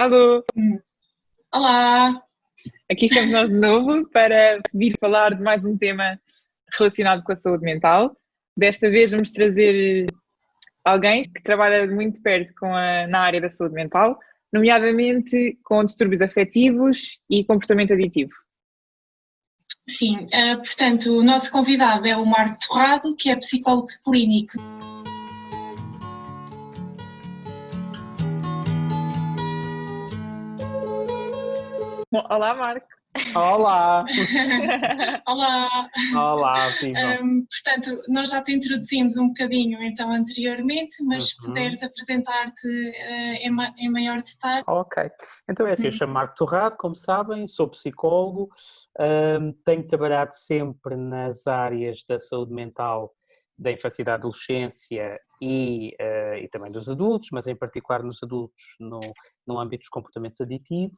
Alô, Hum. Olá! aqui estamos nós de novo para vir falar de mais um tema relacionado com a saúde mental. Desta vez vamos trazer alguém que trabalha muito perto na área da saúde mental, nomeadamente com distúrbios afetivos e comportamento aditivo. Sim, portanto, o nosso convidado é o Marco Torrado, que é psicólogo clínico. Bom, olá, Marco. Olá! Olá! Olá, viva! Portanto, nós já te introduzimos um bocadinho então anteriormente, mas se puderes apresentar-te em maior detalhe. Ok, então é assim, eu chamo Marco Torrado, como sabem, sou psicólogo, tenho trabalhado sempre nas áreas da saúde mental da infância e da adolescência e também dos adultos, mas em particular nos adultos no âmbito dos comportamentos aditivos.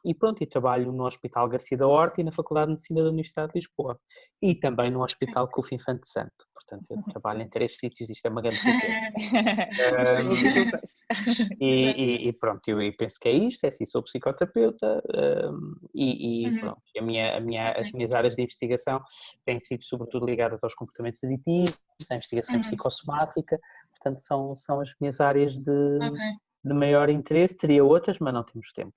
E pronto, e trabalho no Hospital Garcia da Horta e na Faculdade de Medicina da Universidade de Lisboa. E também no Hospital CUF Infante Santo. Portanto, eu trabalho em 3 sítios, isto é uma grande riqueza. E pronto, eu penso que é isto, é assim, sou psicoterapeuta pronto, as minhas áreas de investigação têm sido sobretudo ligadas aos comportamentos aditivos, à investigação psicossomática, portanto são as minhas áreas de maior interesse, teria outras, mas não temos tempo.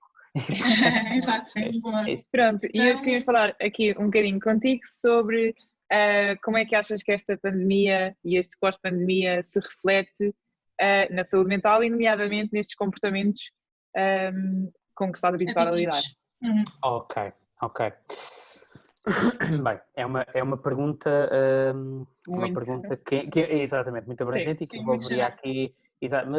Exato, sim, boa. Pronto, e hoje queríamos falar aqui um bocadinho contigo sobre como é que achas que esta pandemia e este pós-pandemia se reflete na saúde mental e nomeadamente nestes comportamentos com que estás habituado a lidar. Ok. Bem, é uma pergunta, que é exatamente muito abrangente e que envolveria aqui,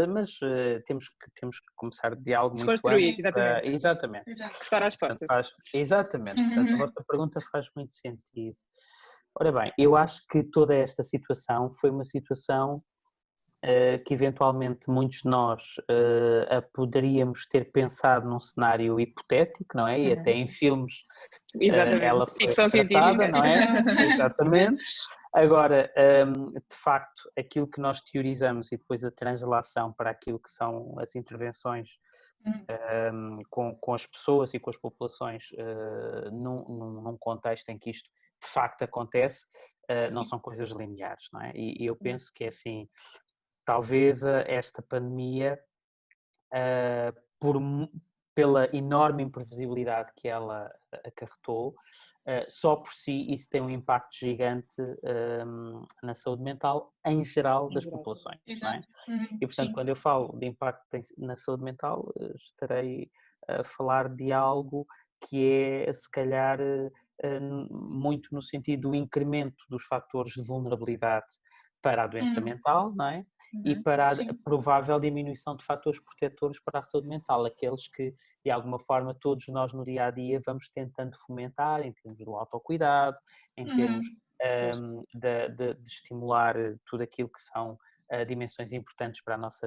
mas temos que começar de algo muito desconstruir, amplo. Exatamente. Prestar respostas. Exatamente, portanto a vossa pergunta faz muito sentido. Ora bem, eu acho que toda esta situação foi uma situação que eventualmente muitos de nós poderíamos ter pensado num cenário hipotético, não é? E até em filmes ela foi retratada, não é? Exatamente. Agora, de facto, aquilo que nós teorizamos e depois a translação para aquilo que são as intervenções com as pessoas e com as populações num contexto em que isto de facto acontece, não são coisas lineares, não é? E eu penso que é assim, talvez esta pandemia, pela enorme imprevisibilidade que ela acarretou, só por si isso tem um impacto gigante na saúde mental em geral das populações. Não é? E portanto, quando eu falo de impacto na saúde mental, estarei a falar de algo que é, se calhar, muito no sentido do incremento dos fatores de vulnerabilidade para a doença mental, não é? E para a provável diminuição de fatores protetores para a saúde mental, aqueles que, de alguma forma, todos nós no dia-a-dia vamos tentando fomentar, em termos do autocuidado, em termos de estimular tudo aquilo que são dimensões importantes para a nossa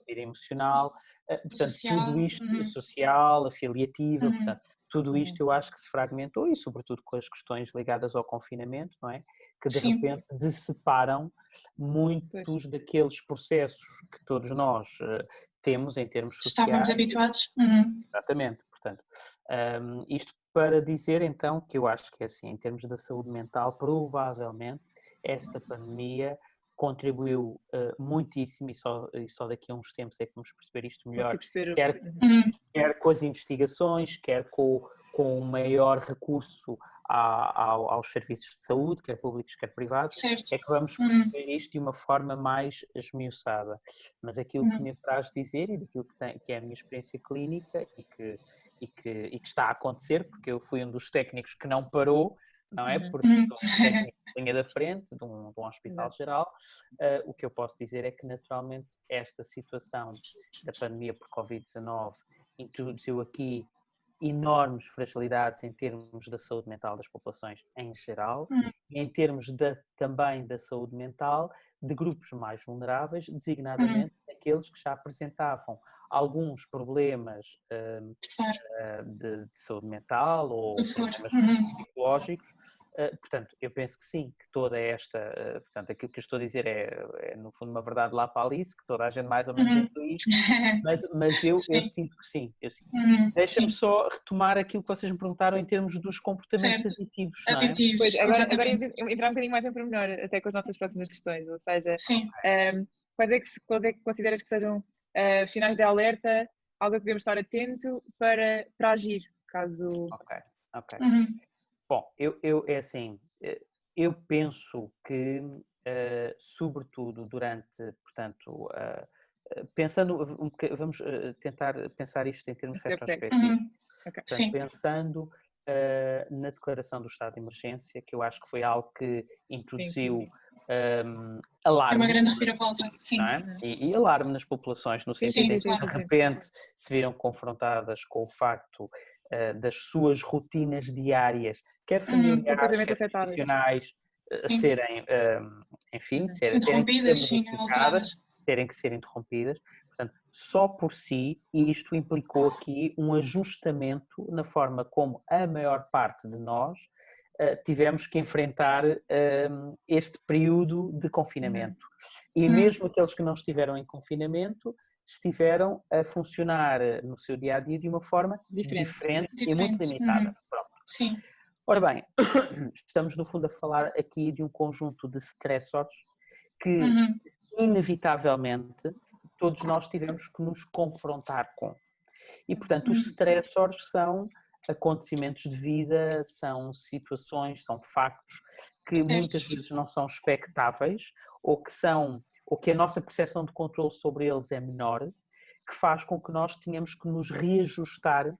vida emocional, portanto, social, tudo isto, social, afiliativa, portanto, tudo isto eu acho que se fragmentou e sobretudo com as questões ligadas ao confinamento, não é? Que de repente disseparam muitos daqueles processos que todos nós temos em termos sociais. Estávamos habituados. Exatamente, portanto, isto para dizer então que eu acho que é assim, em termos da saúde mental, provavelmente esta pandemia contribuiu muitíssimo e só daqui a uns tempos é que vamos perceber isto melhor, quer com as investigações, quer com o maior recurso aos serviços de saúde, quer públicos, quer privados, é que vamos perceber isto de uma forma mais esmiuçada. Mas aquilo que me traz dizer e daquilo que é a minha experiência clínica e que está a acontecer, porque eu fui um dos técnicos que não parou, não é? Porque sou um técnico de linha da frente de um hospital geral. O que eu posso dizer é que, naturalmente, esta situação da pandemia por Covid-19 introduziu aqui enormes fragilidades em termos da saúde mental das populações em geral e em termos também da saúde mental de grupos mais vulneráveis, designadamente aqueles que já apresentavam alguns problemas de saúde mental ou problemas psicológicos Portanto, eu penso que sim, que toda esta, portanto, aquilo que eu estou a dizer é no fundo uma verdade lá para a Alice, que toda a gente mais ou menos inclui isto, mas eu sinto que sim, eu sinto. Deixa-me sim. só retomar aquilo que vocês me perguntaram em termos dos comportamentos Certo. aditivos, não é? Aditivos, Pois, agora exatamente. entrar um bocadinho mais em pormenor, até com as nossas próximas questões, ou seja, Sim. quais é que consideras que sejam os sinais de alerta, algo a que devemos estar atento para agir, caso... Ok. Uhum. Bom, é assim, eu penso que, sobretudo durante, portanto, vamos tentar pensar isto em termos retrospectivos. Uhum. Okay. Portanto, Sim. pensando na declaração do estado de emergência, que eu acho que foi algo que introduziu É alarme, uma grande reviravolta, sim. não é? E alarme nas populações, no sentido em que de repente se viram confrontadas com o facto das suas rotinas diárias, quer familiares, quer profissionais, serem, enfim, terem que ser interrompidas, sim, modificadas, alteradas. terem que ser interrompidas. Portanto, só por si, e isto implicou aqui um ajustamento na forma como a maior parte de nós tivemos que enfrentar este período de confinamento. E mesmo aqueles que não estiveram em confinamento, estiveram a funcionar no seu dia-a-dia de uma forma diferente. E muito limitada. Pronto. Sim. Ora bem, estamos no fundo a falar aqui de um conjunto de stressors que inevitavelmente todos nós tivemos que nos confrontar com. E portanto os stressors são acontecimentos de vida, são situações, são factos que muitas vezes não são expectáveis ou que a nossa percepção de controle sobre eles é menor, que faz com que nós tenhamos que nos reajustar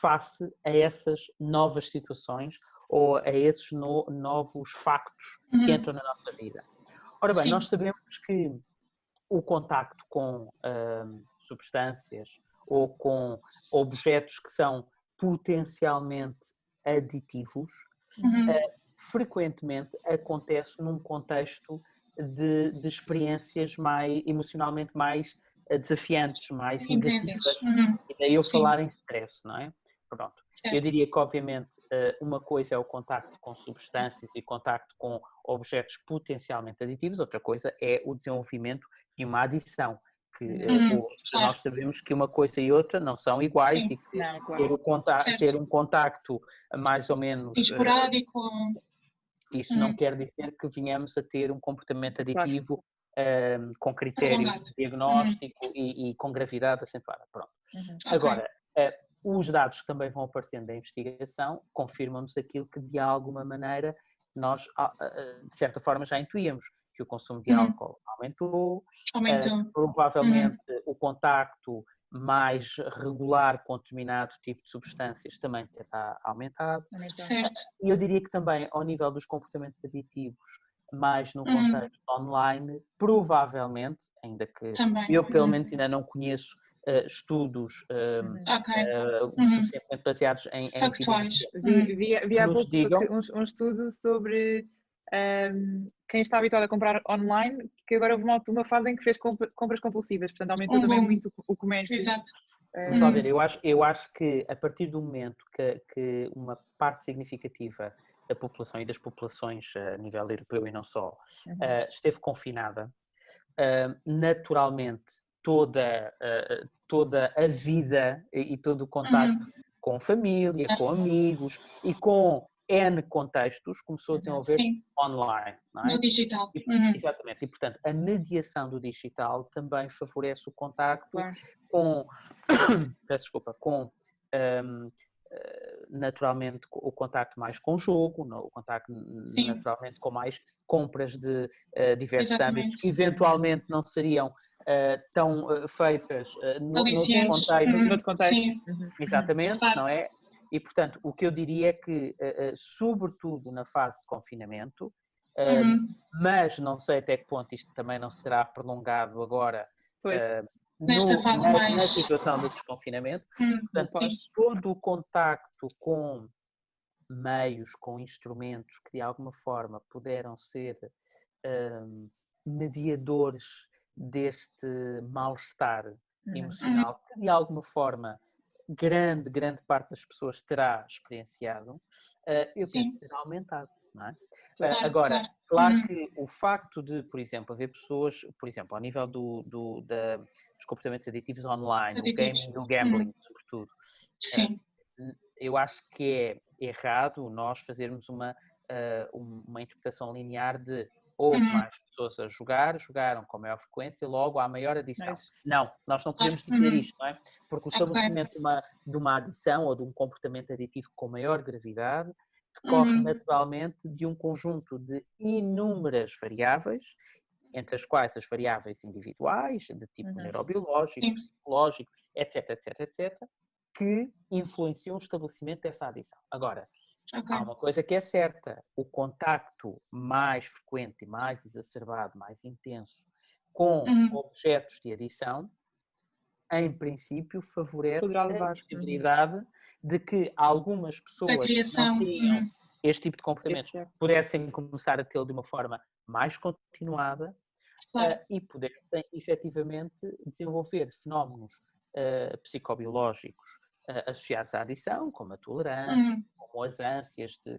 face a essas novas situações ou a esses novos factos que entram na nossa vida. Ora bem, nós sabemos que o contacto com substâncias ou com objetos que são potencialmente aditivos, frequentemente acontece num contexto de experiências emocionalmente mais desafiantes, mais negativas. E daí eu falar em stress, não é? Pronto. Eu diria que, obviamente, uma coisa é o contacto com substâncias e contacto com objetos potencialmente aditivos, outra coisa é o desenvolvimento de uma adição, que nós sabemos que uma coisa e outra não são iguais. Sim. E que ter um contacto mais ou menos esporádico. Isso não quer dizer que venhamos a ter um comportamento aditivo com critério diagnóstico e com gravidade acentuada. Pronto. Agora, os dados que também vão aparecendo da investigação confirmam-nos aquilo que de alguma maneira nós, de certa forma, já intuíamos, que o consumo de álcool aumentou. Provavelmente o contacto mais regular com determinado tipo de substâncias também terá aumentado. Certo. E eu diria que também, ao nível dos comportamentos aditivos, mais no contexto online, provavelmente, ainda que eu pelo menos ainda não conheço estudos suficientemente baseados em factuais. Vi há pouco um estudo sobre quem está habituado a comprar online, que agora houve uma fase em que fez compras compulsivas, portanto aumentou também muito o comércio. Exato. Vamos lá ver, eu acho que a partir do momento que uma parte significativa da população e das populações a nível europeu e não só esteve confinada, naturalmente toda a vida e todo o contacto com família, com amigos e com N contextos começou a desenvolver-se online, não é? No digital. Exatamente, e portanto a mediação do digital também favorece o contacto com, peço desculpa, com naturalmente o contacto mais com o jogo, o contacto naturalmente com mais compras de diversos âmbitos que eventualmente não seriam tão feitas noutro contexto. Exatamente, não é? E portanto o que eu diria é que sobretudo na fase de confinamento, mas não sei até que ponto isto também não se terá prolongado agora na situação do desconfinamento. Portanto, todo o contacto com meios, com instrumentos que de alguma forma puderam ser mediadores deste mal-estar emocional, que de alguma forma grande parte das pessoas terá experienciado, eu penso que terá aumentado. não é? Claro, Agora, claro que o facto de, por exemplo, haver pessoas, por exemplo, ao nível dos comportamentos aditivos online, o gaming e o gambling, sobretudo, Sim. eu acho que é errado nós fazermos uma interpretação linear de houve mais pessoas a jogaram com maior frequência, logo há maior adição. Não, nós não podemos dizer isto, não é? Porque o estabelecimento de uma adição ou de um comportamento aditivo com maior gravidade decorre naturalmente de um conjunto de inúmeras variáveis, entre as quais as variáveis individuais, de tipo neurobiológico, psicológico, etc, etc, etc, que influenciam o estabelecimento dessa adição. Agora, há uma coisa que é certa, o contacto mais frequente, mais exacerbado, mais intenso com objetos de adição, em princípio, favorece a possibilidade de que algumas pessoas que não tinham este tipo de comportamentos pudessem começar a tê-lo de uma forma mais continuada e pudessem, efetivamente, desenvolver fenómenos psicobiológicos associados à adição, como a tolerância, como as ânsias de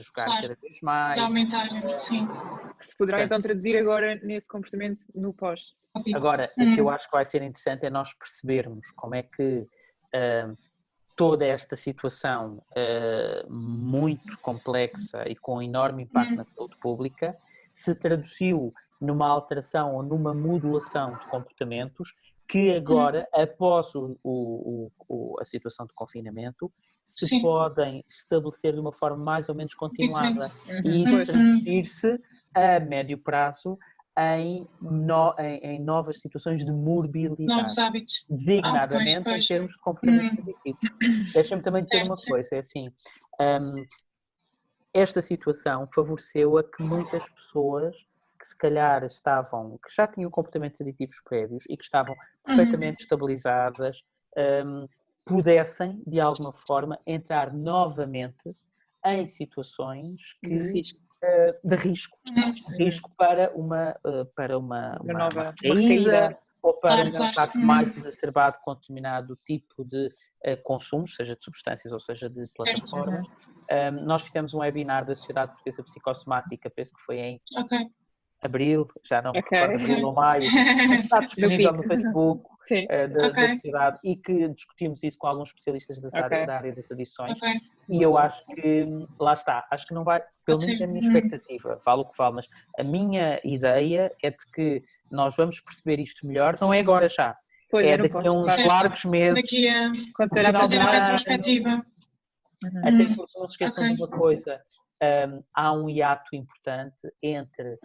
jogar cada vez mais. De aumentar, sim. Que se poderá então traduzir agora nesse comportamento no pós. Agora, o que eu acho que vai ser interessante é nós percebermos como é que toda esta situação muito complexa e com enorme impacto na saúde pública se traduziu numa alteração ou numa modulação de comportamentos que agora, após a situação de confinamento, se podem estabelecer de uma forma mais ou menos continuada e isso traduzir-se a médio prazo em novas situações de morbilidade. Novos hábitos. Designadamente em termos de comportamentos aditivos. Deixa-me também dizer uma coisa, é assim, esta situação favoreceu a que muitas pessoas que se calhar que já tinham comportamentos aditivos prévios e que estavam perfeitamente estabilizadas, pudessem, de alguma forma, entrar novamente em situações de risco para uma recaída ou para um contacto mais exacerbado com determinado tipo de consumo, seja de substâncias ou seja de plataformas. Nós fizemos um webinar da Sociedade Portuguesa Psicossomática, penso que foi em abril, já não me recordo, abril ou maio, está disponível no Facebook da sociedade e que discutimos isso com alguns especialistas da área das adições e eu acho que, lá está, acho que não vai, pelo menos é a minha expectativa, vale o que vale, mas a minha ideia é de que nós vamos perceber isto melhor, não é agora já, daqui a uns largos meses, daqui a fazer a retrospectiva. Até porque não se esqueçam de uma coisa, há um hiato importante entre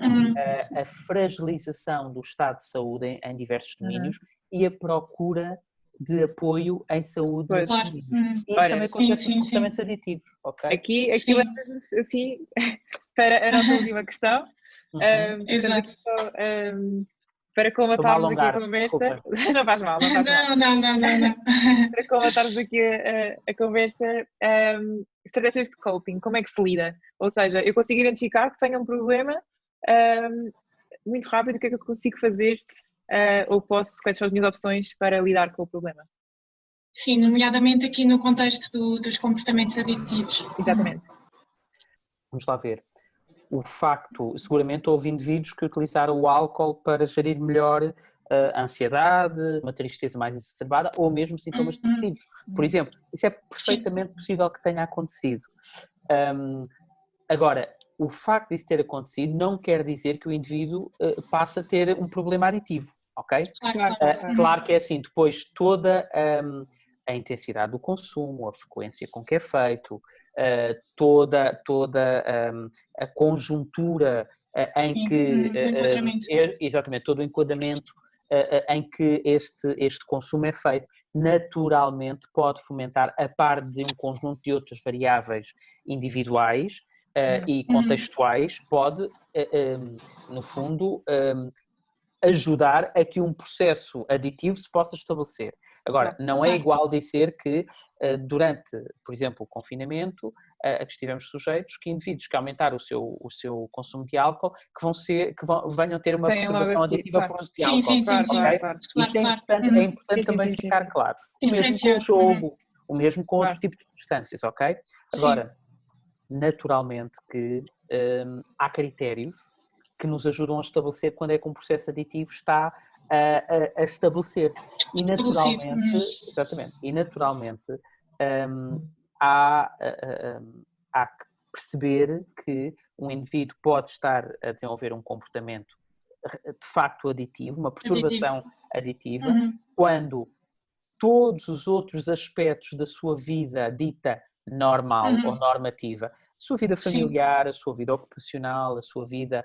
a fragilização do estado de saúde em diversos domínios e a procura de apoio em saúde nos domínios. Isso também acontece com comportamentos aditivos, ok? Aqui leva-nos assim para a nossa última questão. Para colmatarmos aqui a conversa. Não faz mal, não faz mal. Não. Para colmatarmos aqui a conversa, estratégias de coping, como é que se lida? Ou seja, eu consigo identificar que tenho um problema muito rápido, o que é que eu consigo fazer ou quais são as minhas opções para lidar com o problema? Sim, nomeadamente aqui no contexto dos comportamentos aditivos. Exatamente. Vamos lá ver. O facto, seguramente houve indivíduos que utilizaram o álcool para gerir melhor a ansiedade, uma tristeza mais exacerbada ou mesmo sintomas depressivos. Por exemplo, isso é perfeitamente possível que tenha acontecido. Agora, o facto disso ter acontecido não quer dizer que o indivíduo passe a ter um problema aditivo, ok? Claro que é assim, depois toda a intensidade do consumo, a frequência com que é feito, toda a conjuntura em que exatamente todo o enquadramento em que este consumo é feito, naturalmente pode fomentar, a par de um conjunto de outras variáveis individuais e contextuais, pode, no fundo, ajudar a que um processo aditivo se possa estabelecer. Agora, não é igual dizer que durante, por exemplo, o confinamento, a que estivemos sujeitos, que indivíduos que aumentaram o seu consumo de álcool, que venham ter uma perturbação aditiva por uso de álcool. Sim. Isto é importante também ficar claro. O mesmo com o jogo, o mesmo com outros tipos de substâncias, ok? Agora, naturalmente que há critérios que nos ajudam a estabelecer quando é que um processo aditivo está a estabelecer-se. E naturalmente, exatamente, e naturalmente há que perceber que um indivíduo pode estar a desenvolver um comportamento de facto aditivo, uma perturbação aditiva, quando todos os outros aspectos da sua vida dita normal ou normativa, a sua vida familiar, a sua vida ocupacional, a sua vida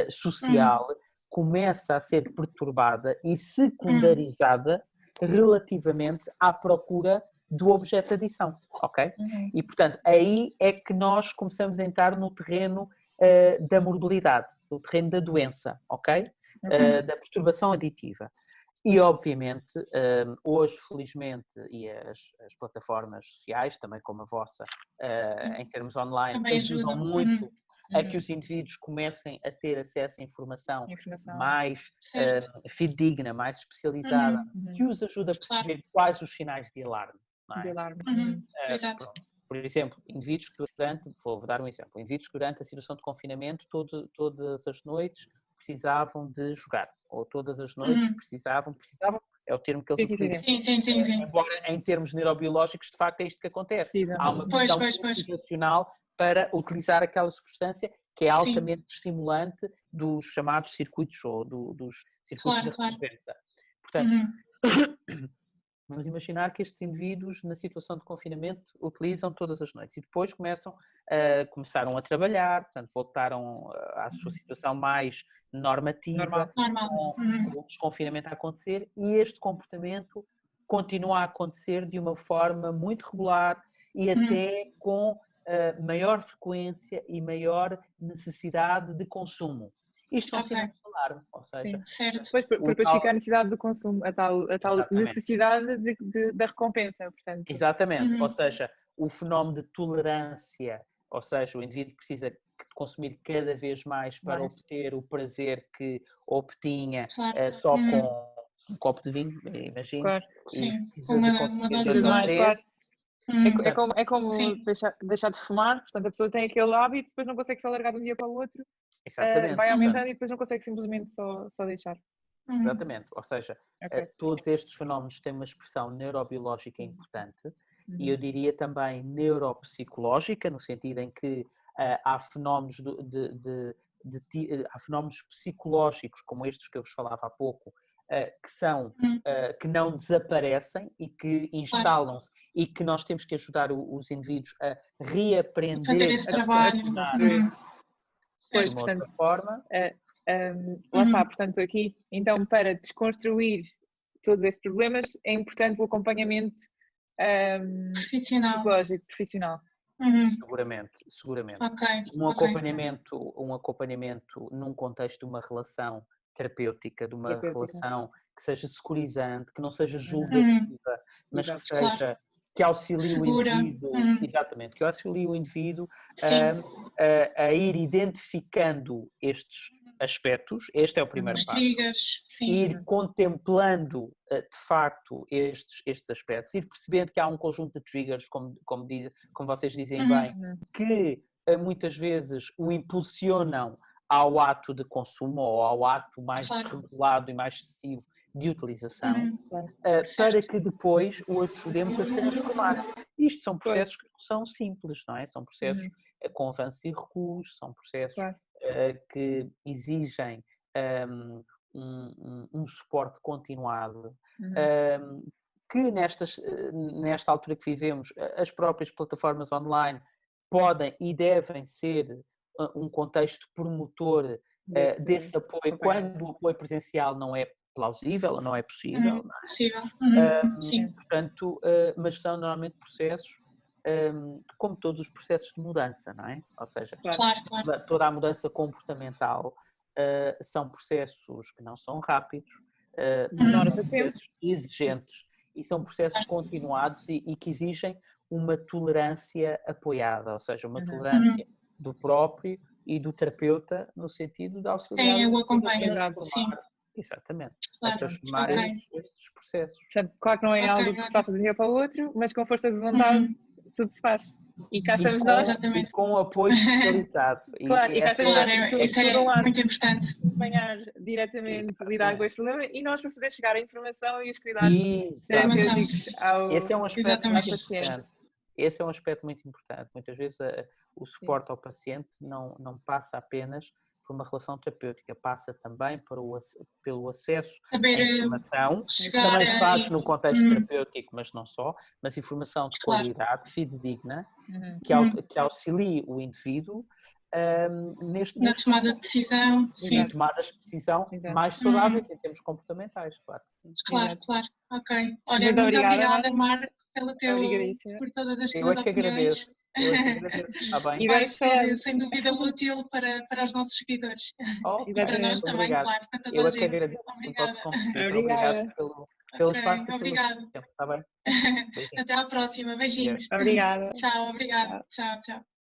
social, começa a ser perturbada e secundarizada relativamente à procura do objeto de adição, ok? E, portanto, aí é que nós começamos a entrar no terreno da morbilidade, no terreno da doença, ok? Da perturbação aditiva. E, obviamente, hoje, felizmente, e as plataformas sociais, também como a vossa, em termos online, também ajudam muito a que os indivíduos comecem a ter acesso a informação mais fidedigna, mais especializada, que os ajuda a perceber quais os sinais de alarme. Não é? De alarme. Exato. Por exemplo, indivíduos que vou dar um exemplo, indivíduos que durante a situação de confinamento todas as noites precisavam de jogar, ou todas as noites precisavam, é o termo que eles utilizam. Sim. Embora em termos neurobiológicos, de facto, é isto que acontece. Há uma pressão motivacional para utilizar aquela substância que é altamente estimulante dos chamados circuitos, ou dos circuitos da recompensa. Portanto, vamos imaginar que estes indivíduos, na situação de confinamento, utilizam todas as noites e depois começaram a trabalhar, portanto, voltaram à sua situação mais normativa, com o desconfinamento a acontecer, e este comportamento continua a acontecer de uma forma muito regular e até com maior frequência e maior necessidade de consumo. Isto são sinais de alarme, ou seja... Depois fica a necessidade do consumo, a tal necessidade da recompensa, portanto. Exatamente, ou seja, o fenómeno de tolerância, ou seja, o indivíduo precisa de consumir cada vez mais para obter o prazer que obtinha só com um copo de vinho, imagino. Claro, sim. Uma dose mais, claro. É como deixar de fumar, portanto a pessoa tem aquele hábito, depois não consegue se alargar de um dia para o outro, vai aumentando e depois não consegue simplesmente só deixar. Exatamente, ou seja, todos estes fenómenos têm uma expressão neurobiológica importante e eu diria também neuropsicológica, no sentido em que há fenómenos há fenómenos psicológicos, como estes que eu vos falava há pouco, que não desaparecem e que instalam-se e que nós temos que ajudar os indivíduos a reaprender fazer esse trabalho. Pois, de outra forma. Lá está, portanto, aqui, então, para desconstruir todos estes problemas, é importante o acompanhamento psicológico, profissional. Seguramente. Okay. Um acompanhamento num contexto de uma relação terapêutica, de uma relação que seja securizante, que não seja julgativa, mas que seja, que auxilie o indivíduo, exatamente, que auxilie o indivíduo a ir identificando estes aspectos, este é o primeiro passo, ir contemplando de facto estes aspectos, ir percebendo que há um conjunto de triggers, como vocês dizem bem, que muitas vezes o impulsionam ao ato de consumo ou ao ato mais desregulado e mais excessivo de utilização, para que depois o ajudemos a transformar. Isto são processos que são simples, não é? São processos com avanços e recuos, são processos que exigem um suporte continuado, que nesta altura que vivemos, as próprias plataformas online podem e devem ser um contexto promotor desse apoio, quando o apoio presencial não é plausível, não é possível. Sim. Portanto, mas são normalmente processos, como todos os processos de mudança, não é? Ou seja, toda a mudança comportamental são processos que não são rápidos, são processos exigentes e são processos continuados e que exigem uma tolerância apoiada, ou seja, uma tolerância do próprio e do terapeuta no sentido de auxiliar o acompanhamento, sim. Exatamente, a transformar estes processos. Portanto, claro que não é algo que se faça de um dia para o outro, mas com força de vontade tudo se faz. E cá estamos nós. Exatamente. E com apoio especializado. Claro, e cá estamos Claro, nós. isso é muito importante. Acompanhar diretamente, lidar com este problema e nós para fazer chegar a informação e os cuidados Exatamente. terapêuticos Esse é um aspecto muito paciente. importante. Esse é um aspecto muito importante. Muitas vezes o suporte ao paciente não passa apenas por uma relação terapêutica, passa também pelo acesso à informação, que também se faz no contexto terapêutico, mas não só, mas informação de qualidade, fidedigna, que auxilie o indivíduo na tomada de decisão. Sim, tomadas de decisão mais saudáveis em termos comportamentais, claro que sim. Claro. Ok. Olha, muito obrigada, Marco, por todas as tuas opiniões. Eu é que agradeço, está bem? E Vai ser, sem dúvida, útil para os nossos seguidores. E para nós também, claro, para toda eu a é que gente. agradeço Obrigada. o vosso convite. Obrigado pelo espaço e pelo tempo, está bem? Até à próxima. Beijinhos. Obrigada. Tchau, obrigada. Tchau.